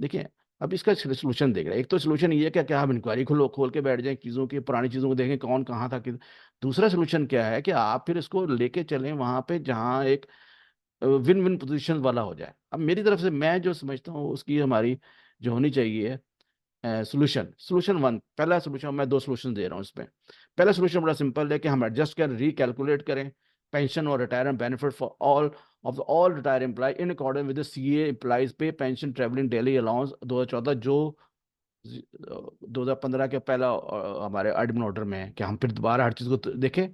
देखिए, अब इसका सोल्यूशन देख रहे हैं। एक तो सोल्यूशन ये है कि हम इंक्वायरी खोल के बैठ जाएं, चीज़ों की पुरानी चीज़ों को देखें कौन कहाँ था दूसरा सोल्यूशन क्या है कि आप फिर इसको लेके चलें वहां पे जहां एक विन विन पोजीशन वाला हो जाए। अब मेरी तरफ से मैं जो समझता हूँ उसकी हमारी जो होनी चाहिए सोल्यूशन वन, पहला सोल्यूशन, मैं दो सोल्यूशन दे रहा हूँ इसमें। पहला सोल्यूशन बड़ा सिंपल है कि हम एडजस्ट करें, रिकैलकुलेट करें पेंशन और retirement benefit for all retire employ in accordance with the CA employees pay pension travelling daily allowance 2014, जो 2015 के पहला हमारे एडमिन ऑर्डर में है कि हम फिर दोबारा हर चीज़ को देखें।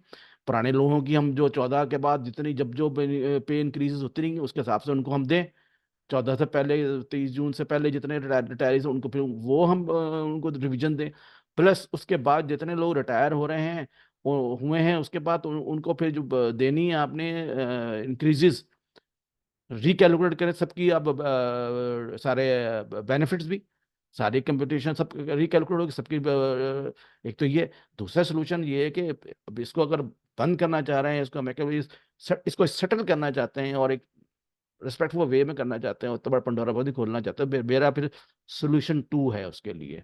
पुराने लोगों की हम जो 14 के बाद जितनी जब जो पे इंक्रीजेस होती रहेंगी उसके हिसाब से उनको हम दें। 14 से पहले, 23 जून से पहले जितने रिटायरीज उनको फिर वो हम उनको रिवीजन दें। प्लस उसके बाद जितने लोग रिटायर हो रहे हैं हुए हैं उसके बाद उनको फिर जो देनी है आपने इंक्रीजेस, रिकैलकुलेट करें सबकी। अब सारे बेनिफिट्स भी, सारी कंप्यूटेशन सब रिकैलकुलेट होगी सबकी। एक तो ये। दूसरा सोल्यूशन ये है कि अब इसको अगर बंद करना चाह रहे हैं, इसको मैं क्या इसको सेटल करना चाहते हैं और एक रिस्पेक्टफुल वे में करना चाहते हैं, तो बड़ा पंडोरा बहुत ही खोलना चाहते हैं, मेरा फिर सोल्यूशन टू है उसके लिए,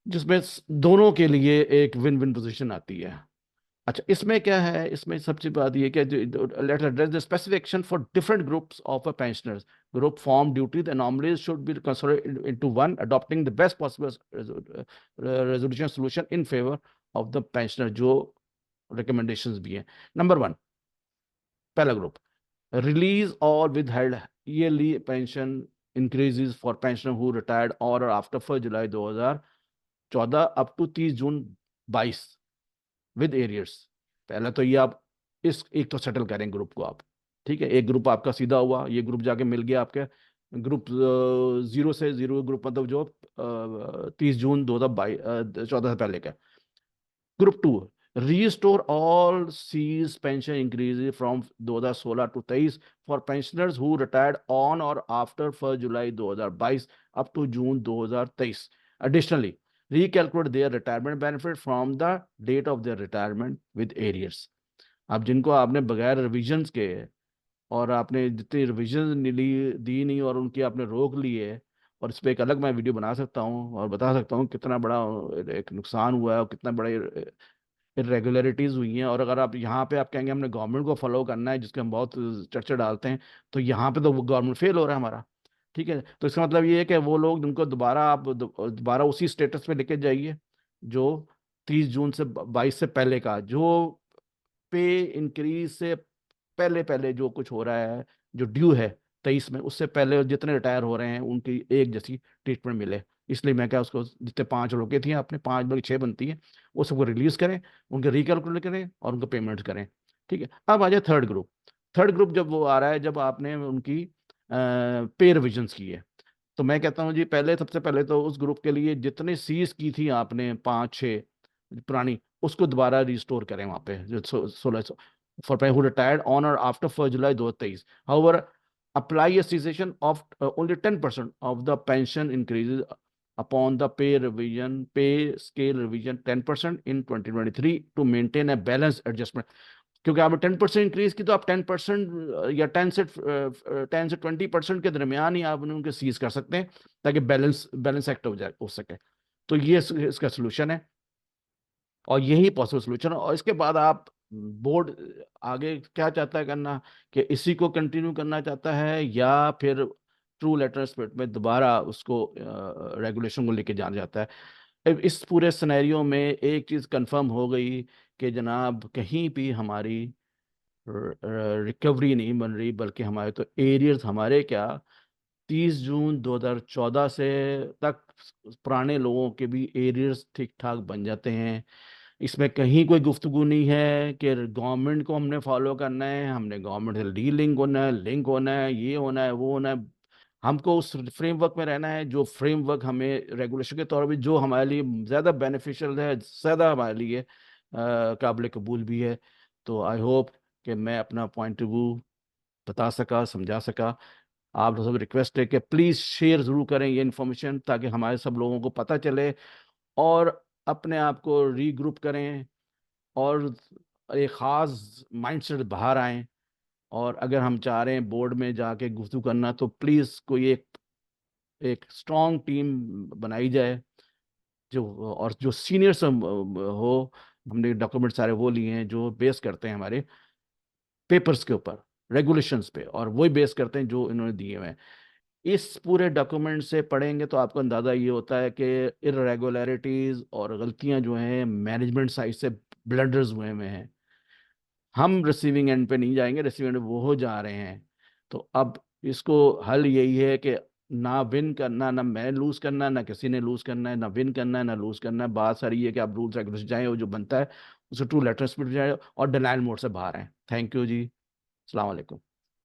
जिसमें दोनों के लिए एक विन विन पोजीशन आती है। अच्छा, इसमें क्या है, इसमें सबसे बात ये कि let address the specification for different groups of a pensioners, group form duty the anomalies should be considered into one, adopting the best possible resolution solution in favour of the pensioner, जो recommendations भी हैं। Number one, पहला group, release all withheld yearly pension increases for pensioner who retired on or after 1 July 2014 up to 30 June 22 with arrears. पहला तो ये आप इस एक तो सेटल करें ग्रुप को आप। ठीक है, एक ग्रुप आपका सीधा हुआ, ये ग्रुप जाके मिल गया आपके ग्रुप जीरो से जीरो ग्रुप, मतलब जो 30 जून 2022 14 से पहले का। Group two, restore all seized pension increases from 2016 to 23 for pensioners who retired on or after 1 July 2022 up to June 2023. Additionally, recalculate their retirement benefit from the date of their retirement with arrears. अब जिनको आपने बगैर revisions के और आपने जितनी revision दी नहीं और उनकी आपने रोक ली है, और इस पर एक अलग मैं वीडियो बना सकता हूँ और बता सकता हूँ कितना बड़ा एक नुकसान हुआ है और कितना बड़ा इरेगुलरिटीज हुई हैं। और अगर आप यहाँ पे आप कहेंगे हमने गवर्नमेंट को फॉलो करना है, जिसके हम बहुत चर्चा डालते हैं, तो यहाँ पे तो वो गवर्नमेंट फेल हो रहा है हमारा। ठीक है, तो इसका मतलब ये है कि वो लोग जिनको दोबारा आप दोबारा उसी स्टेटस पे लेके जाइए जो 30 जून से 22 से पहले का, जो पे इंक्रीज से पहले पहले जो कुछ हो रहा है, जो ड्यू है 23 में, उससे पहले जितने रिटायर हो रहे हैं उनकी एक जैसी ट्रीटमेंट मिले। इसलिए मैं क्या, उसको जितने 5 रोके थी आपने, 5 बल्कि 6 बनती है, वो सबको रिलीज करें, उनके रिकैलकुलेट करें और उनको पेमेंट करें। ठीक है, अब आ जाए थर्ड ग्रुप। थर्ड ग्रुप जब वो आ रहा है जब आपने उनकी पे रिविजन्स की है, तो मैं कहता हूँ जी, पहले सबसे पहले तो उस ग्रुप के लिए जितने सीज की थी आपने 5-6 पुरानी, उसको दोबारा रिस्टोर करें वहां पे जो 1600 फॉर हु रिटायर्ड ऑन और after 1 July 2023। However, apply a cessation of only 10% of the pension increases upon the pay scale revision 10% in 2023 to maintain a balance adjustment. क्योंकि आपने 10% इंक्रीज की, तो आप 10% या 10 से 20% के दरमियान ही आप उनके सीज कर सकते हैं, ताकि बैलेंस बैलेंस एक्ट हो सके। तो ये इसका सोल्यूशन है और यही पॉसिबल सोल्यूशन है। और इसके बाद आप बोर्ड आगे क्या चाहता है करना, कि इसी को कंटिन्यू करना चाहता है या फिर ट्रू लेटर स्पिरिट में दोबारा उसको रेगुलेशन को लेके जाना चाहता है। अब इस पूरे सिनेरियो में एक चीज़ कंफर्म हो गई कि जनाब कहीं भी हमारी रिकवरी नहीं बन रही, बल्कि हमारे तो एरियर्स हमारे क्या 30 जून 2014 से तक पुराने लोगों के भी एरियर्स ठीक ठाक बन जाते हैं। इसमें कहीं कोई गुफ्तगू नहीं है कि गवर्नमेंट को हमने फॉलो करना है, हमने गवर्नमेंट से लिंक होना है, लिंक होना है, ये होना है, वो होना है। हमको उस फ्रेमवर्क में रहना है जो फ्रेमवर्क हमें रेगुलेशन के तौर पे जो हमारे लिए ज़्यादा बेनिफिशियल है, ज़्यादा हमारे लिए काबिल कबूल भी है। तो आई होप कि मैं अपना पॉइंट ऑफ व्यू बता सका, समझा सका। आप लोग सब रिक्वेस्ट है कि प्लीज़ शेयर ज़रूर करें ये इन्फॉर्मेशन, ताकि हमारे सब लोगों को पता चले और अपने आप को रीग्रुप करें और एक ख़ास माइंडसेट बाहर आएं। और अगर हम चाह रहे हैं बोर्ड में जाके गुफ्तगू करना, तो प्लीज़ कोई एक एक स्ट्रॉन्ग टीम बनाई जाए, जो और जो सीनियर्स हो। हमने डॉक्यूमेंट सारे वो लिए हैं जो बेस करते हैं हमारे पेपर्स के ऊपर, रेगुलेशंस पे, और वही बेस करते हैं जो इन्होंने दिए हुए हैं। इस पूरे डॉक्यूमेंट से पढ़ेंगे तो आपको अंदाज़ा ये होता है कि इरेगुलरिटीज और गलतियां जो हैं मैनेजमेंट साइड से, ब्लंडर्स हुए हैं। हम रिसीविंग एंड पे नहीं जाएंगे, रिसीविंग एंड वो हो जा रहे हैं। तो अब इसको हल यही है कि ना विन करना, ना मैं लूज करना, ना किसी ने लूज करना है, ना विन करना है ना लूज करना है। बात सारी है कि आप रूल्स रेगुलेशन जाए, वो जो बनता है उसे ट्रू लेटर स्पीड जाए और डिनायल मोड से बाहर हैं। थैंक यू जी। अस्सलाम वालेकुम।